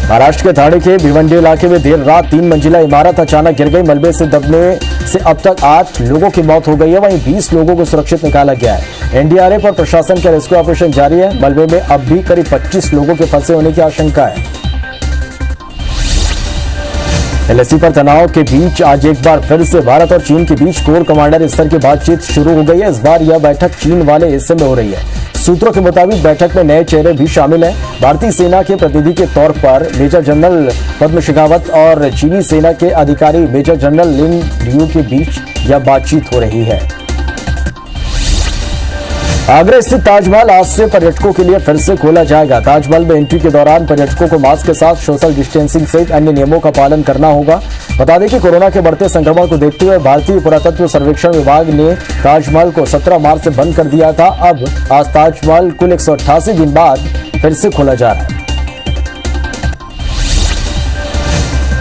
महाराष्ट्र के ठाणे के भिवंडी इलाके में देर रात 3 मंजिला इमारत अचानक गिर गई। मलबे से दबने से अब तक 8 लोगों की मौत हो गई है, वहीं 20 लोगों को सुरक्षित निकाला गया है। एनडीआरएफ और प्रशासन का रेस्क्यू ऑपरेशन जारी है। मलबे में अब भी करीब 25 लोगों के फंसे होने की आशंका है। एलएसी पर तनाव के बीच आज एक बार फिर से भारत और चीन के बीच कोर कमांडर स्तर की बातचीत शुरू हो गई है। इस बार यह बैठक चीन वाले हिस्से में हो रही है। सूत्रों के मुताबिक बैठक में नए चेहरे भी शामिल हैं। भारतीय सेना के प्रतिनिधि के तौर पर मेजर जनरल पद्म शेखावत और चीनी सेना के अधिकारी मेजर जनरल लिन लियू के बीच यह बातचीत हो रही है। आगरा स्थित ताजमहल आज से पर्यटकों के लिए फिर से खोला जाएगा। ताजमहल में एंट्री के दौरान पर्यटकों को मास्क के साथ सोशल डिस्टेंसिंग सहित अन्य नियमों का पालन करना होगा। बता दें कि कोरोना के बढ़ते संक्रमण को देखते हुए भारतीय पुरातत्व सर्वेक्षण विभाग ने ताजमहल को 17 मार्च से बंद कर दिया था। अब आज ताजमहल कुल 188 दिन बाद फिर से खोला जा रहा है।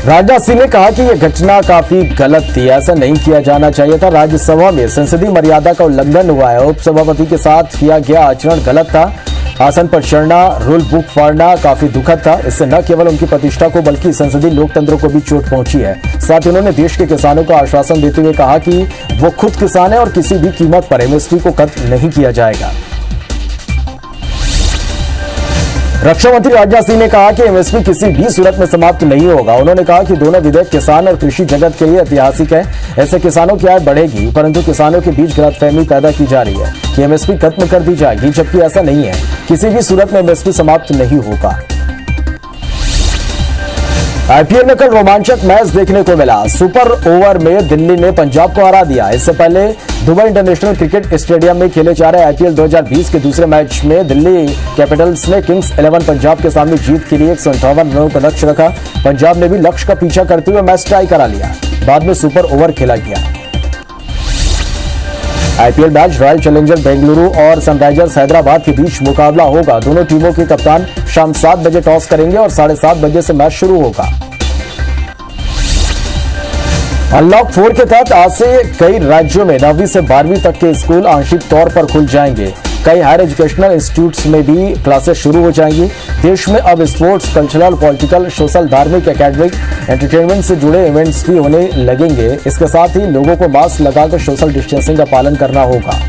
राजनाथ सिंह ने कहा कि यह घटना काफी गलत थी, ऐसा नहीं किया जाना चाहिए था। राज्यसभा में संसदीय मर्यादा का उल्लंघन हुआ है। उपसभापति के साथ किया गया आचरण गलत था। आसन पर चढ़ना, रूल बुक फाड़ना काफी दुखद था। इससे न केवल उनकी प्रतिष्ठा को बल्कि संसदीय लोकतंत्र को भी चोट पहुंची है। साथ ही उन्होंने देश के किसानों को आश्वासन देते हुए कहा कि वो खुद किसान है और किसी भी कीमत पर एमएसपी को खत्म नहीं किया जाएगा। रक्षा मंत्री राजनाथ सिंह ने कहा कि एमएसपी किसी भी सूरत में समाप्त नहीं होगा। उन्होंने कहा कि दोनों विधेयक किसान और कृषि जगत के लिए ऐतिहासिक है। ऐसे किसानों की आय बढ़ेगी, परंतु किसानों के बीच गलतफहमी पैदा की जा रही है कि एमएसपी खत्म कर दी जाएगी, जबकि ऐसा नहीं है। किसी भी सूरत में एमएसपी समाप्त नहीं होगा। आईपीएल में कल रोमांचक मैच देखने को मिला। सुपर ओवर में दिल्ली ने पंजाब को हरा दिया। इससे पहले दुबई इंटरनेशनल क्रिकेट स्टेडियम में खेले जा रहे आईपीएल 2020 के दूसरे मैच में दिल्ली कैपिटल्स ने किंग्स 11 पंजाब के सामने जीत के लिए 158 रनों का लक्ष्य रखा। पंजाब ने भी लक्ष्य का पीछा करते हुए मैच टाई करा लिया। बाद में सुपर ओवर खेला गया। IPL match royal challenger Bengaluru और सनराइजर्स हैदराबाद के बीच मुकाबला होगा। दोनों टीमों के कप्तान शाम 7 बजे टॉस करेंगे और 7:30 बजे से मैच शुरू होगा। अनलॉक 4 के तहत आज से कई राज्यों में 9वीं से 12वीं तक के स्कूल आंशिक तौर पर खुल जाएंगे। कई हायर एजुकेशनल इंस्टीट्यूट्स में भी क्लासेस शुरू हो जाएंगी। देश में अब स्पोर्ट्स, कल्चरल, पॉलिटिकल, सोशल, धार्मिक, एकेडमिक, एंटरटेनमेंट से जुड़े इवेंट्स भी होने लगेंगे। इसके साथ ही लोगों को मास्क लगाकर सोशल डिस्टेंसिंग का पालन करना होगा।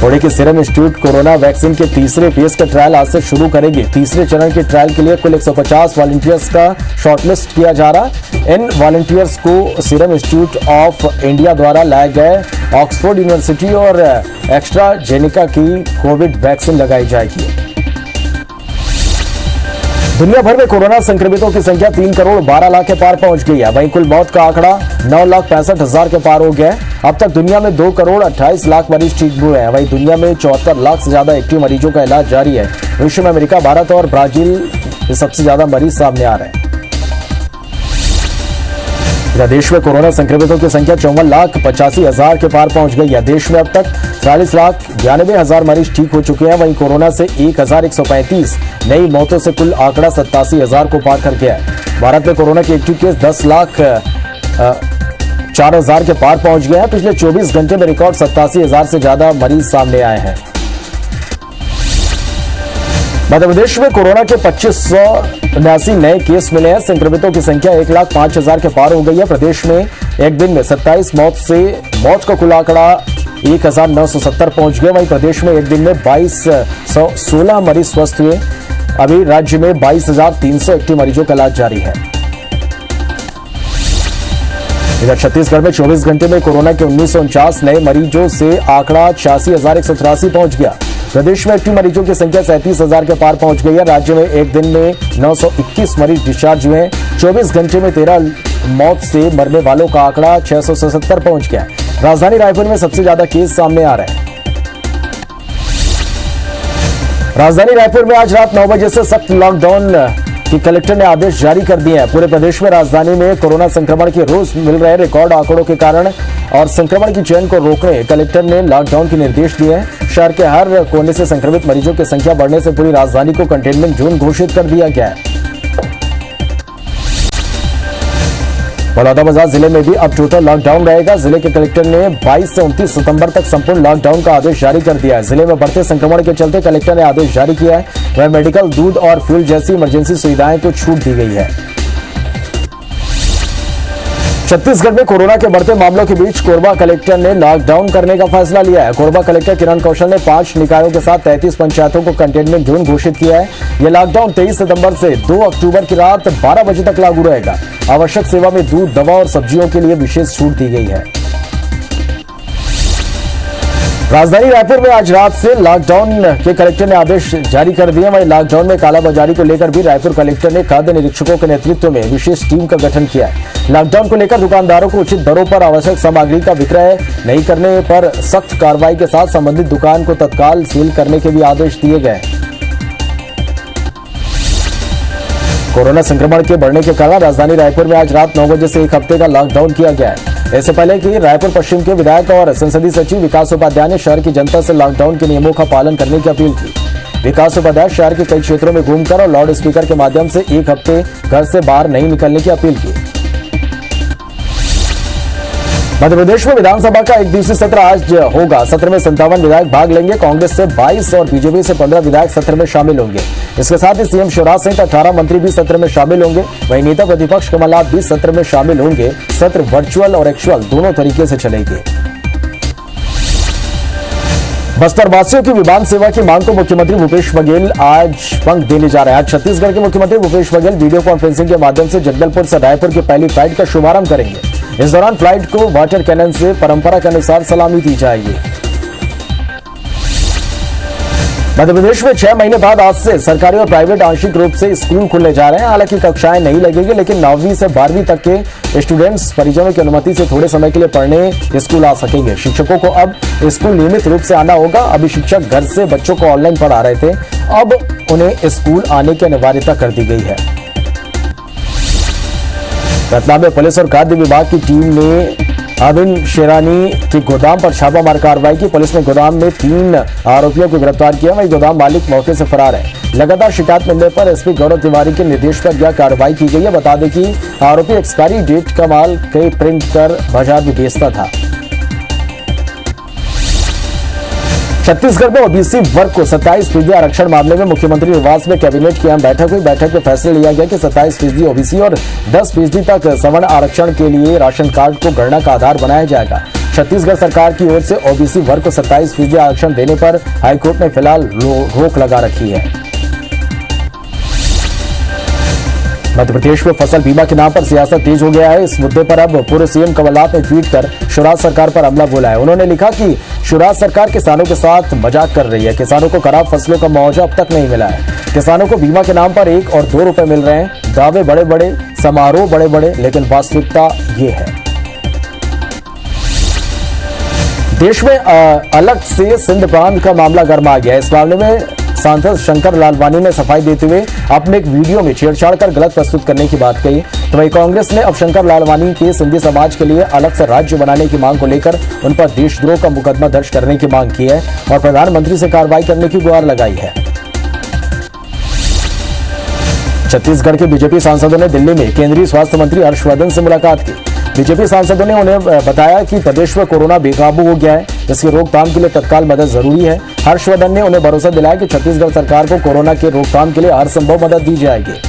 पुणे के सीरम इंस्टीट्यूट कोरोना वैक्सीन के तीसरे फेज का ट्रायल आज से शुरू करेगी। तीसरे चरण के ट्रायल के लिए कुल 150 वॉलंटियर्स का शॉर्टलिस्ट किया जा रहा। इन वॉलंटियर्स को सीरम इंस्टीट्यूट ऑफ इंडिया द्वारा लाए गए ऑक्सफोर्ड यूनिवर्सिटी और एस्ट्राजेनेका की कोविड वैक्सीन लगाई जाएगी। दुनिया भर में कोरोना संक्रमितों की संख्या 3 करोड़ 12 लाख के पार पहुंच गई है। वहीं कुल मौत का आंकड़ा 9,65,000 के पार हो गया है। अब तक दुनिया में 2 करोड़ 28 लाख मरीज ठीक हुए हैं। वहीं दुनिया में 74 लाख से ज्यादा एक्टिव मरीजों का इलाज जारी है। विश्व में अमेरिका, भारत और ब्राजील से सबसे ज्यादा मरीज सामने आ रहे हैं। देश में कोरोना संक्रमितों की संख्या 54,85,000 के पार पहुंच गई है। देश में अब तक 40,92,000 मरीज ठीक हो चुके हैं। वहीं कोरोना से 1,135 नई मौतों से कुल आंकड़ा 87,000 को पार कर गया है। भारत में कोरोना के एक्टिव केस 10,04,000 के पार पहुंच गए हैं। पिछले 24 घंटे में रिकॉर्ड 87,000 से ज्यादा मरीज सामने आए हैं। मध्य प्रदेश में कोरोना के 2579 नए केस मिले हैं। संक्रमितों की संख्या 1,05,000 के पार हो गई है। प्रदेश में एक दिन में 27 मौत का कुल आंकड़ा 1,970 पहुंच गया। वहीं प्रदेश में एक दिन में 2,216 मरीज स्वस्थ हुए। अभी राज्य में 22,300 एक्टिव मरीजों का इलाज जारी है। इधर छत्तीसगढ़ में 24 घंटे में कोरोना के 1949 नए मरीजों से आंकड़ा 86,183 पहुंच गया। प्रदेश में एक्टिव मरीजों की संख्या 37,000 के पार पहुंच गई है। राज्य में एक दिन में 921 मरीज डिस्चार्ज हुए हैं। 24 घंटे में 13 मौत से मरने वालों का आंकड़ा 677 पहुंच गया। राजधानी रायपुर में सबसे ज्यादा केस सामने आ रहे हैं। राजधानी रायपुर में आज रात 9 बजे से सख्त लॉकडाउन की कलेक्टर ने आदेश जारी कर दिए हैं। पूरे प्रदेश में राजधानी में कोरोना संक्रमण के रोज मिल रहे रिकॉर्ड आंकड़ों के कारण और संक्रमण की चेन को रोकने कलेक्टर ने लॉकडाउन के निर्देश दिए हैं। शहर के हर कोने से संक्रमित मरीजों की संख्या बढ़ने से पूरी राजधानी को कंटेनमेंट जोन घोषित कर दिया गया है। बलौदाबाजार जिले में भी अब टोटल लॉकडाउन रहेगा। जिले के कलेक्टर ने 22 से 29 सितंबर तक संपूर्ण लॉकडाउन का आदेश जारी कर दिया है। जिले में बढ़ते संक्रमण के चलते कलेक्टर ने आदेश जारी किया है। वह मेडिकल, दूध और फ्यूल जैसी इमरजेंसी सुविधाएं को छूट दी गई है। छत्तीसगढ़ में कोरोना के बढ़ते मामलों के बीच कोरबा कलेक्टर ने लॉकडाउन करने का फैसला लिया है। कोरबा कलेक्टर किरण कौशल ने 5 निकायों के साथ 33 पंचायतों को कंटेनमेंट जोन घोषित किया है। यह लॉकडाउन 23 सितंबर से 2 अक्टूबर की रात 12 बजे तक लागू रहेगा। आवश्यक सेवा में दूध, दवा और सब्जियों के लिए विशेष छूट दी गई है। राजधानी रायपुर में आज रात से लॉकडाउन के कलेक्टर ने आदेश जारी कर दिए। वहीं लॉकडाउन में कालाबाजारी को लेकर भी रायपुर कलेक्टर ने खाद्य निरीक्षकों के नेतृत्व में विशेष टीम का गठन किया है। लॉकडाउन को लेकर दुकानदारों को उचित दरों पर आवश्यक सामग्री का विक्रय नहीं करने पर सख्त कार्रवाई के साथ संबंधित दुकान को तत्काल सील करने के भी आदेश दिए गए। कोरोना संक्रमण के बढ़ने के कारण राजधानी रायपुर में आज रात 9 बजे से 1 हफ्ते का लॉकडाउन किया गया है। इससे पहले कि रायपुर पश्चिम के विधायक और संसदीय सचिव विकास उपाध्याय ने शहर की जनता से लॉकडाउन के नियमों का पालन करने की अपील की। विकास उपाध्याय शहर के कई क्षेत्रों में घूमकर और लाउड स्पीकर के माध्यम से 1 हफ्ते घर से बाहर नहीं निकलने की अपील की। मध्य प्रदेश में विधानसभा का 1 दिवसीय सत्र आज होगा। सत्र में 57 विधायक भाग लेंगे। कांग्रेस से 22 और बीजेपी से 15 विधायक सत्र में शामिल होंगे। इसके साथ ही सीएम शिवराज सहित 18 मंत्री भी सत्र में शामिल होंगे। वहीं नेता प्रतिपक्ष कमलनाथ भी सत्र में शामिल होंगे। सत्र वर्चुअल और एक्चुअल दोनों तरीके से चलेंगे। बस्तर वासियों की विमान सेवा की मांग को मुख्यमंत्री भूपेश बघेल आज पंख देने जा रहे हैं। आज छत्तीसगढ़ के मुख्यमंत्री भूपेश बघेल वीडियो कॉन्फ्रेंसिंग के माध्यम से जगदलपुर से रायपुर की पहली फ्लाइट का शुभारंभ करेंगे। इस दौरान फ्लाइट को वाटर कैनन से परंपरा के अनुसार सलामी दी जाएगी। मध्य प्रदेश में 6 महीने बाद आज से सरकारी और प्राइवेट आंशिक रूप से स्कूल खुलने जा रहे हैं। हालांकि कक्षाएं नहीं लगेगी, लेकिन 9वीं से 12वीं तक के स्टूडेंट्स परिजनों की अनुमति से थोड़े समय के लिए पढ़ने स्कूल आ सकेंगे। शिक्षकों को अब स्कूल नियमित रूप से आना होगा। अभी शिक्षक घर से बच्चों को ऑनलाइन पढ़ा रहे थे, अब उन्हें स्कूल आने की अनिवार्यता कर दी गई है। रतलाम में पुलिस और खाद्य विभाग की टीम ने अबिन शेरानी के गोदाम पर छापामार कार्रवाई की। पुलिस ने गोदाम में 3 आरोपियों को गिरफ्तार किया। वहीं गोदाम मालिक मौके से फरार है। लगातार शिकायत मिलने पर एसपी गौरव तिवारी के निर्देश पर यह कार्रवाई की गई है। बता दें कि आरोपी एक्सपायरी डेट का माल कई प्रिंट कर बाजार में बेचता था। छत्तीसगढ़ में ओबीसी वर्ग को 27% आरक्षण मामले में मुख्यमंत्री निवास में कैबिनेट की अहम बैठक हुई। बैठक में फैसला लिया गया कि 27% ओबीसी और 10% तक सवर्ण आरक्षण के लिए राशन कार्ड को गणना का आधार बनाया जाएगा। छत्तीसगढ़ सरकार की ओर से ओबीसी वर्ग को 27% आरक्षण देने पर हाईकोर्ट ने फिलहाल रोक लगा रखी है। मध्य प्रदेश में फसल बीमा के नाम पर सियासत तेज हो गया है। इस मुद्दे पर अब पूर्व सीएम कमलनाथ ने ट्वीट कर शिवराज सरकार पर हमला बोला है। उन्होंने लिखा कि शिवराज सरकार किसानों के साथ मजाक कर रही है। किसानों को खराब फसलों का मुआवजा अब तक नहीं मिला है। किसानों को बीमा के नाम पर 1 और 2 रुपए मिल रहे हैं। दावे बड़े बड़े, समारोह बड़े बड़े, लेकिन वास्तविकता ये है। देश में अलग से सिंध प्रांत का मामला गर्मा गया। इस मामले में सांसद शंकर लालवानी ने सफाई देते हुए अपने एक वीडियो में छेड़छाड़ कर गलत प्रस्तुत करने की बात कही। तो वहीं कांग्रेस ने अब शंकर लालवानी के सिंधी समाज के लिए अलग से राज्य बनाने की मांग को लेकर उन पर देशद्रोह का मुकदमा दर्ज करने की मांग की है और प्रधानमंत्री से कार्रवाई करने की गुहार लगाई है। छत्तीसगढ़ के बीजेपी सांसदों ने दिल्ली में केंद्रीय स्वास्थ्य मंत्री हर्षवर्धन से मुलाकात की। बीजेपी सांसदों ने उन्हें बताया कि प्रदेश में कोरोना बेकाबू हो गया है, इसकी रोकथाम के लिए तत्काल मदद जरूरी है। हर्षवर्धन ने उन्हें भरोसा दिलाया कि छत्तीसगढ़ सरकार को कोरोना के रोकथाम के लिए हर संभव मदद दी जाएगी।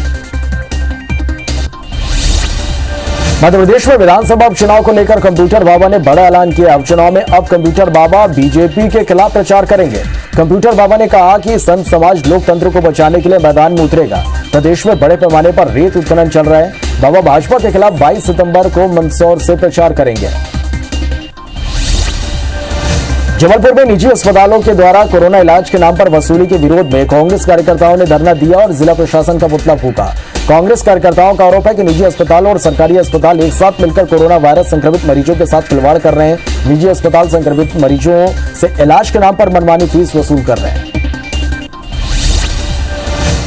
मध्य प्रदेश में विधानसभा उपचुनाव को लेकर कंप्यूटर बाबा ने बड़ा ऐलान किया। उपचुनाव में अब कंप्यूटर बाबा बीजेपी के खिलाफ प्रचार करेंगे। कंप्यूटर बाबा ने कहा कि संत समाज लोकतंत्र को बचाने के लिए मैदान में उतरेगा। प्रदेश में बड़े पैमाने पर रेत उत्खनन चल रहा है। बाबा भाजपा के खिलाफ 22 सितंबर को मंदसौर से प्रचार करेंगे। जबलपुर में निजी अस्पतालों के द्वारा कोरोना इलाज के नाम पर वसूली के विरोध में कांग्रेस कार्यकर्ताओं ने धरना दिया और जिला प्रशासन का पुतला फूंका। कांग्रेस कार्यकर्ताओं का आरोप है कि निजी अस्पतालों और सरकारी अस्पताल एक साथ मिलकर कोरोना वायरस संक्रमित मरीजों के साथ खिलवाड़ कर रहे हैं। निजी अस्पताल संक्रमित मरीजों से इलाज के नाम पर मनमानी फीस वसूल कर रहे हैं।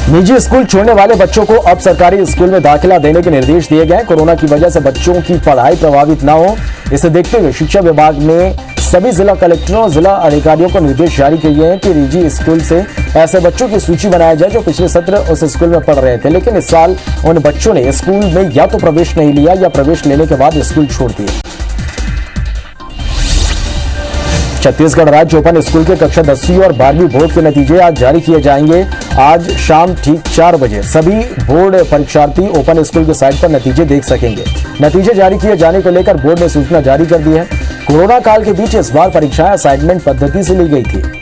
निजी स्कूल छोड़ने वाले बच्चों को अब सरकारी स्कूल में दाखिला देने के निर्देश दिए गए। कोरोना की वजह से बच्चों की पढ़ाई प्रभावित न हो, इसे देखते हुए शिक्षा विभाग ने सभी जिला कलेक्टरों और जिला अधिकारियों को निर्देश जारी किए हैं कि निजी स्कूल से ऐसे बच्चों की सूची बनाया जाए जो पिछले सत्र उस स्कूल में पढ़ रहे थे, लेकिन इस साल उन बच्चों ने स्कूल में या तो प्रवेश नहीं लिया या प्रवेश लेने के बाद स्कूल छोड़ दिए। छत्तीसगढ़ राज्य ओपन स्कूल के कक्षा 10वीं और 12वीं बोर्ड के नतीजे आज जारी किए जाएंगे। आज शाम ठीक 4 बजे सभी बोर्ड परीक्षार्थी ओपन स्कूल के साइट पर नतीजे देख सकेंगे। नतीजे जारी किए जाने को लेकर बोर्ड ने सूचना जारी कर दी है। कोरोना काल के बीच इस बार परीक्षाएं असाइनमेंट पद्धति से ली गई थी।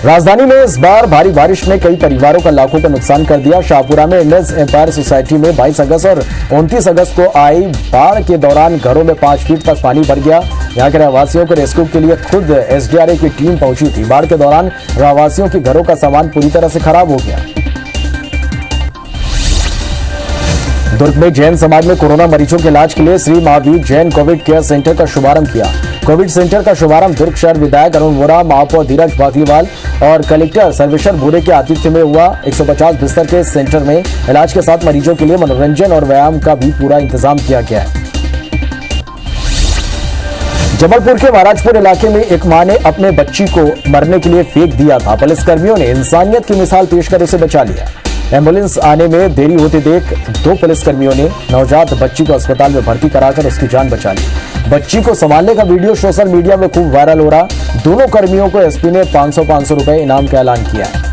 राजधानी में इस बार भारी बारिश ने कई परिवारों का लाखों का नुकसान कर दिया। शाहपुरा में इंडस एम्पायर सोसाइटी में 22 अगस्त और 29 अगस्त को आई बाढ़ के दौरान घरों में 5 फीट तक पानी भर गया। यहां के रहवासियों को रेस्क्यू के लिए खुद एसडीआरएफ की टीम पहुंची थी। बाढ़ के दौरान रहवासियों के घरों का सामान पूरी तरह से खराब हो गया। दुर्ग में जैन समाज में कोरोना मरीजों के इलाज के लिए Shri Mahavir Jain Covid care centre का शुभारंभ किया। कोविड सेंटर का शुभारंभ दुर्ग शहर विधायक अरुण वोरा, महापौर धीरज बाकलीवाल और कलेक्टर सर्वेश्वर भूरे के आतिथ्य में हुआ। 150 बिस्तर के सेंटर में इलाज के साथ मरीजों के लिए मनोरंजन और व्यायाम का भी पूरा इंतजाम किया गया है। जबलपुर के महाराजपुर इलाके में एक मां ने अपने बच्ची को मरने के लिए फेंक दिया था। पुलिसकर्मियों ने इंसानियत की मिसाल पेश कर उसे बचा लिया। एम्बुलेंस आने में देरी होते देख 2 पुलिसकर्मियों ने नवजात बच्ची को अस्पताल में भर्ती कराकर उसकी जान बचा ली। बच्ची को संभालने का वीडियो सोशल मीडिया में खूब वायरल हो रहा। दोनों कर्मियों को एसपी ने 500 रुपए इनाम का ऐलान किया है।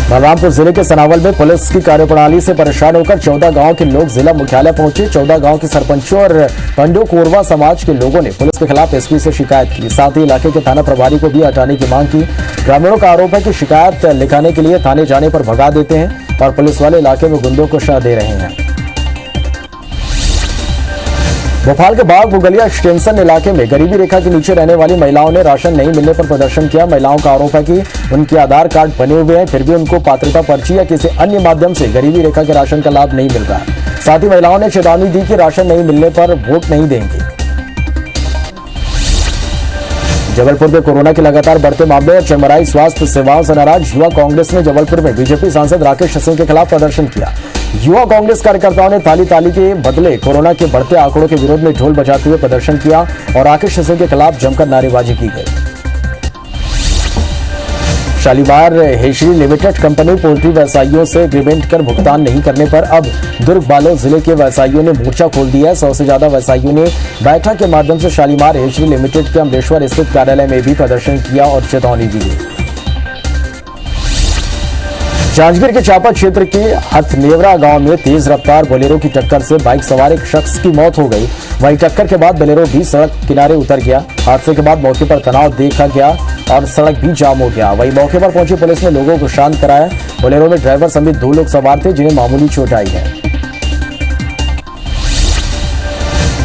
बलरामपुर जिले के सनावल में पुलिस की कार्यप्रणाली से परेशान होकर 14 गांव के लोग जिला मुख्यालय पहुंचे। 14 गांव के सरपंचों और पंडो कोरवा समाज के लोगों ने पुलिस के खिलाफ एसपी से शिकायत की। साथ ही इलाके के थाना प्रभारी को भी हटाने की मांग की। ग्रामीणों का आरोप है कि शिकायत लिखाने के लिए थाने जाने पर भगा देते हैं और पुलिस वाले इलाके में गुंडों को शह दे रहे हैं। भोपाल के बाग मुगलिया एक्सटेंशन इलाके में गरीबी रेखा के नीचे रहने वाली महिलाओं ने राशन नहीं मिलने पर प्रदर्शन किया। महिलाओं का आरोप है कि उनके आधार कार्ड बने हुए हैं, फिर भी उनको पात्रता पर्ची या किसी अन्य माध्यम से गरीबी रेखा के राशन का लाभ नहीं मिल रहा है। साथ ही महिलाओं ने चेतावनी दी कि राशन नहीं मिलने पर वोट नहीं देंगे। जबलपुर में कोरोना के लगातार बढ़ते मामलों और चरमराई स्वास्थ्य सेवाओं से नाराज युवा कांग्रेस ने जबलपुर में बीजेपी सांसद राकेश सिंह के खिलाफ प्रदर्शन किया। युवा कांग्रेस कार्यकर्ताओं ने ताली के बदले कोरोना के बढ़ते आंकड़ों के विरोध में ढोल बजाते हुए प्रदर्शन किया और राकेश सिंह के खिलाफ जमकर नारेबाजी की गई। Shalimar hatchery limited company poultry व्यवसायियों से एग्रीमेंट कर भुगतान नहीं करने पर अब दुर्ग बालोद जिले के व्यवसायियों ने मोर्चा खोल दिया है। 100 से ज्यादा व्यवसायियों ने बैठक के माध्यम से शालीमार हेचरी लिमिटेड के अमरेश्वर स्थित कार्यालय में भी प्रदर्शन किया और चेतावनी भी दी। जांजगीर के चापा क्षेत्र के हथनेवरा गांव में तेज रफ्तार बोलेरो की टक्कर से बाइक सवार एक शख्स की मौत हो गई। वहीं टक्कर के बाद बोलेरो भी सड़क किनारे उतर गया। हादसे के बाद मौके पर तनाव देखा गया और सड़क भी जाम हो गया। वहीं मौके पर पहुंची पुलिस ने लोगों को शांत कराया। बोलेरो में ड्राइवर समेत 2 लोग सवार थे जिन्हें मामूली चोट आई है।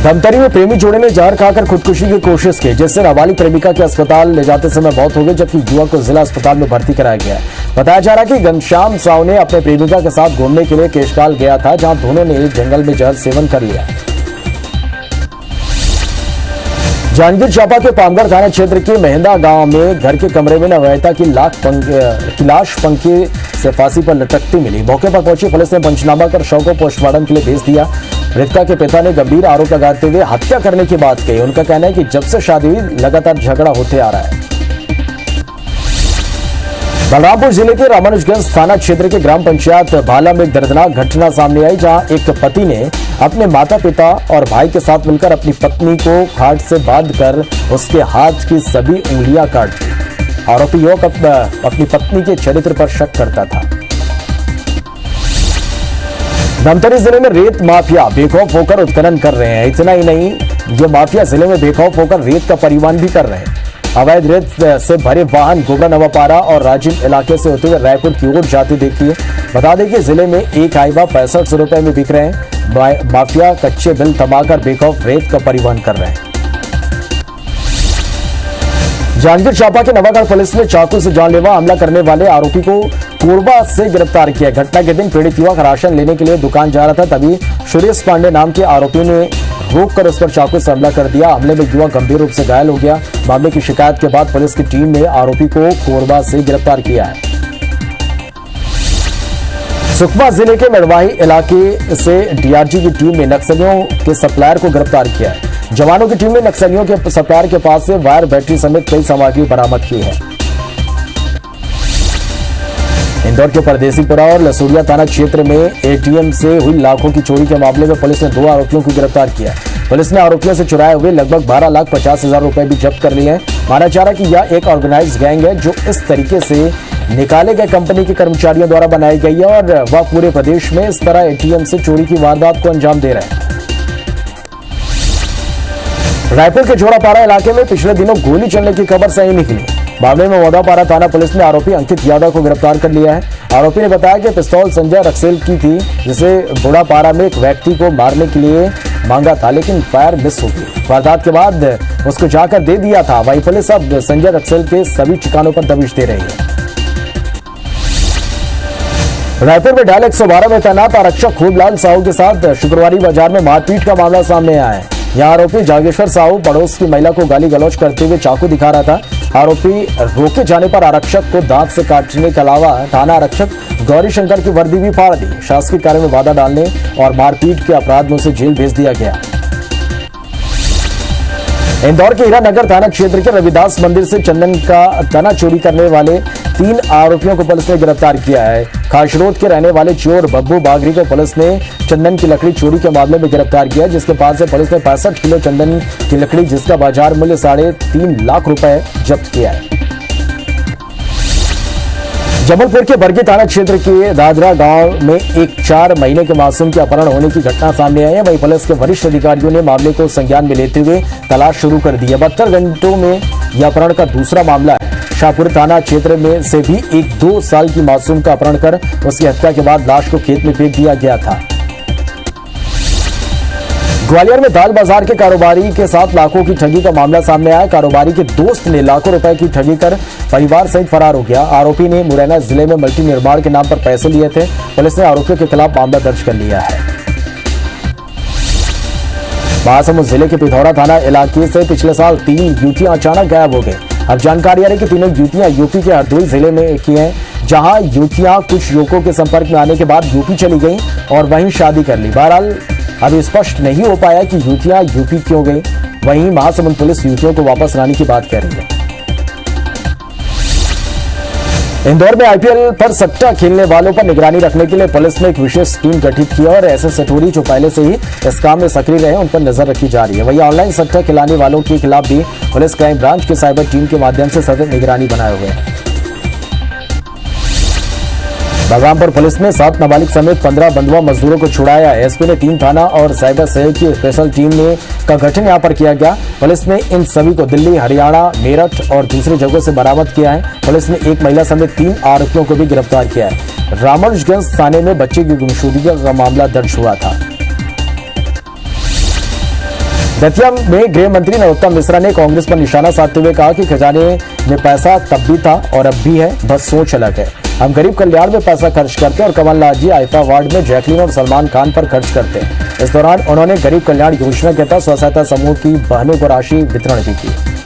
धमतरी में प्रेमी जोड़े ने जहर खाकर खुदकुशी की कोशिश की, जिससे नाबालिग प्रेमिका के अस्पताल ले जाते समय मौत हो गई, जबकि युवक को जिला अस्पताल में भर्ती कराया गया। बताया जा रहा है कि घनश्याम साव ने अपने प्रेमिका के साथ घूमने के लिए केशकाल गया था, जहां दोनों ने जंगल में जहर सेवन कर लिया। जांजगीर चांपा के पामगढ़ थाना क्षेत्र के मेहंदा गांव में घर के कमरे में नवविवाहिता की लाश पंखे से फांसी पर लटकती मिली। मौके पर पहुंची पुलिस ने पंचनामा कर शव को पोस्टमार्टम के लिए भेज दिया। मृतका के पिता ने गंभीर आरोप लगाते हुए हत्या करने की बात कही। उनका कहना है कि जब से शादी हुई लगातार झगड़ा होते आ रहा है। बलरामपुर जिले के रामानुजगंज थाना क्षेत्र के ग्राम पंचायत भाला में दर्दनाक घटना सामने आई, जहां एक पति ने अपने माता पिता और भाई के साथ मिलकर अपनी पत्नी को खाट से बांधकर उसके हाथ की सभी उंगलियां काट दी। आरोपी युवक अपनी पत्नी के चरित्र पर शक करता था। धमतरी जिले में रेत माफिया बेखौफ होकर उत्खनन कर रहे हैं। इतना ही नहीं, ये माफिया जिले में बेखौफ होकर रेत का परिवहन भी कर रहे हैं। अवैध रेत से भरे वाहन गोबरा नवापारा और राजिम इलाके से होते हुए रायपुर की ओर जाते देखिए। बता दें कि जिले में एक हाईवा 6500 रुपए में बिक रहे हैं। माफिया कच्चे बिल थमाकर बेखौफ रेत का परिवहन कर रहे हैं। जांजगीर चांपा के नवागढ़ पुलिस ने चाकू से जानलेवा हमला करने वाले आरोपी को कोरबा से गिरफ्तार किया। घटना के दिन पीड़ित युवक राशन लेने के लिए दुकान जा रहा था, तभी सुरेश पांडे नाम के आरोपी ने रोककर उस पर चाकू से हमला कर दिया। हमले में युवक गंभीर रूप से घायल हो गया। मामले की शिकायत के बाद पुलिस की टीम ने आरोपी को कोरबा से गिरफ्तार किया है। सुकमा जिले के मड़वाही इलाके से डीआरजी की टीम ने नक्सलियों के सप्लायर को गिरफ्तार किया है। जवानों की टीम ने नक्सलियों के सप्लायर के पास से वायर, बैटरी समेत कई सामग्री बरामद की है। इंदौर के परदेसीपुरा और लसूरिया थाना क्षेत्र में एटीएम से हुई लाखों की चोरी के मामले में पुलिस ने 2 आरोपियों को गिरफ्तार किया। पुलिस ने आरोपियों से चुराए हुए लगभग 12,50,000 रुपए भी जब्त कर लिए हैं। माना जा रहा है कि यह एक ऑर्गेनाइज्ड गैंग है जो इस तरीके से निकाले गए कंपनी के कर्मचारियों द्वारा बनाई गई है और वह पूरे प्रदेश में इस तरह एटीएम से चोरी की वारदात को अंजाम दे रहे हैं। रायपुर के जोड़ापारा इलाके में पिछले दिनों गोली चलने की खबर सही निकली। मामले में मोदापारा थाना पुलिस ने आरोपी अंकित यादव को गिरफ्तार कर लिया है। आरोपी ने बताया कि पिस्तौल संजय रक्सेल की थी, जिसे बुढ़ापारा में एक व्यक्ति को मारने के लिए मांगा था, लेकिन फायर मिस हो गई। वारदात के बाद उसको जाकर दे दिया था। वहीं पुलिस अब संजय रक्सेल के सभी ठिकानों पर दबिश दे रही है। रायपुर में डायल 112 में तैनात आरक्षक खूबलाल साहू के साथ शुक्रवारी बाजार में मारपीट का मामला सामने आया है। यहां आरोपी जागेश्वर साहू पड़ोस की महिला को गाली गलौज करते हुए चाकू दिखा रहा था। आरोपी रोके जाने पर आरक्षक को दांत से काटने के अलावा थाना आरक्षक गौरी शंकर की वर्दी भी फाड़ दी। शासकीय कार्य में बाधा डालने और मारपीट के अपराध में उसे जेल भेज दिया गया। इंदौर के हीरानगर थाना क्षेत्र के रविदास मंदिर से चंदन का तना चोरी करने वाले 3 आरोपियों को पुलिस ने गिरफ्तार किया है। खासरोद के रहने वाले चोर बब्बू बागरी को पुलिस ने चंदन की लकड़ी चोरी के मामले में गिरफ्तार किया, जिसके पास से पुलिस ने 65 किलो चंदन की लकड़ी, जिसका बाजार मूल्य 3.5 लाख रुपए जब्त किया है। जबलपुर के बरगी थाना क्षेत्र के दादरा गांव में एक 4 महीने के मासूम के अपहरण होने की घटना सामने आई है। वहीं पुलिस के वरिष्ठ अधिकारियों ने मामले को संज्ञान में लेते हुए तलाश शुरू कर दी है। 72 घंटों में यह अपहरण का दूसरा मामला है। शाहपुर थाना क्षेत्र में से भी एक 2 साल की मासूम का अपहरण कर उसकी हत्या के बाद लाश को खेत में फेंक दिया गया था। ग्वालियर में दाल बाजार के कारोबारी के साथ लाखों की ठगी का मामला सामने आया। कारोबारी के दोस्त ने लाखों रुपए की ठगी कर परिवार सहित फरार हो गया। आरोपी ने मुरैना जिले में मल्टी निर्माण के नाम पर पैसे लिए थे। पुलिस ने आरोपियों के खिलाफ मामला दर्ज कर लिया है। महासमुंद जिले के पिथौरा थाना इलाके से पिछले साल 3 युवतियां अचानक गायब हो गई। अब जानकारी आ रही है कि तीनों युवतियां यूपी के हरदोई जिले में की हैं, जहां युवतियां कुछ युवकों के संपर्क में आने के बाद यूपी चली गईं और वहीं शादी कर ली। बहरहाल अभी स्पष्ट नहीं हो पाया कि युवतियां यूपी क्यों गई। वहीं महासमुंद पुलिस युवतियों को वापस लाने की बात कह रही है। इंदौर में आईपीएल पर सट्टा खेलने वालों पर निगरानी रखने के लिए पुलिस ने एक विशेष टीम गठित की और ऐसे सटोरी जो पहले से ही इस काम में सक्रिय रहे उन पर नजर रखी जा रही है। वहीं ऑनलाइन सट्टा खिलाने वालों के खिलाफ भी पुलिस क्राइम ब्रांच के साइबर टीम के माध्यम से सतत निगरानी बनाए हुए है। बलरामपुर पुलिस ने 7 नाबालिग समेत 15 बंधुआ मजदूरों को छुड़ाया है। एसपी ने 3 थाना और साइबर सेल की स्पेशल टीम का गठन यहां पर किया गया। पुलिस ने इन सभी को दिल्ली, हरियाणा, मेरठ और दूसरी जगहों से बरामद किया है। पुलिस ने एक महिला समेत 3 आरोपियों को भी गिरफ्तार किया है। रामानुजगंज थाने में बच्चे की गुमशुदगी का मामला दर्ज हुआ था। दतिया में गृह मंत्री नरोत्तम मिश्रा ने कांग्रेस पर निशाना साधते हुए कहा कि खजाने में पैसा तब भी था और अब भी है, बस सोच अलग है। हम गरीब कल्याण में पैसा खर्च करते हैं और कमलनाथ जी आइफा वार्ड में जैकलीन और सलमान खान पर खर्च करते हैं। इस दौरान उन्होंने गरीब कल्याण योजना के तहत स्व सहायता समूह की बहनों को राशि वितरण भी की।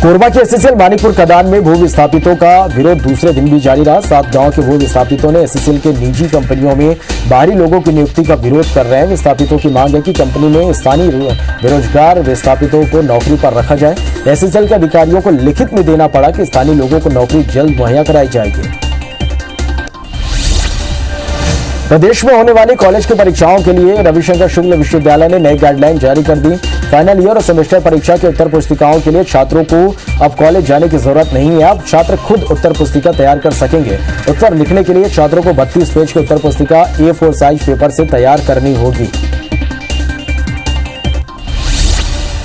कोरबा के एससीएल मानिकपुर खदान में भू विस्थापितों का विरोध दूसरे दिन भी जारी रहा। 7 गांव के भू विस्थापितों ने एससीएल के निजी कंपनियों में बाहरी लोगों की नियुक्ति का विरोध कर रहे हैं। विस्थापितों की मांग है कि कंपनी में स्थानीय बेरोजगार विस्थापितों को नौकरी पर रखा जाए। एससीएल के अधिकारियों को लिखित में देना पड़ा कि स्थानीय लोगों को नौकरी जल्द मुहैया कराई जाएगी। प्रदेश में होने वाली कॉलेज की परीक्षाओं के लिए रविशंकर शुक्ल विश्वविद्यालय ने नई गाइडलाइन जारी कर दी। फाइनल ईयर और सेमेस्टर परीक्षा के उत्तर पुस्तिकाओं के लिए छात्रों को अब कॉलेज जाने की जरूरत नहीं है। अब छात्र खुद उत्तर पुस्तिका तैयार कर सकेंगे। उत्तर लिखने के लिए छात्रों को 32 पेज की उत्तर पुस्तिका A4 साइज पेपर से तैयार करनी होगी।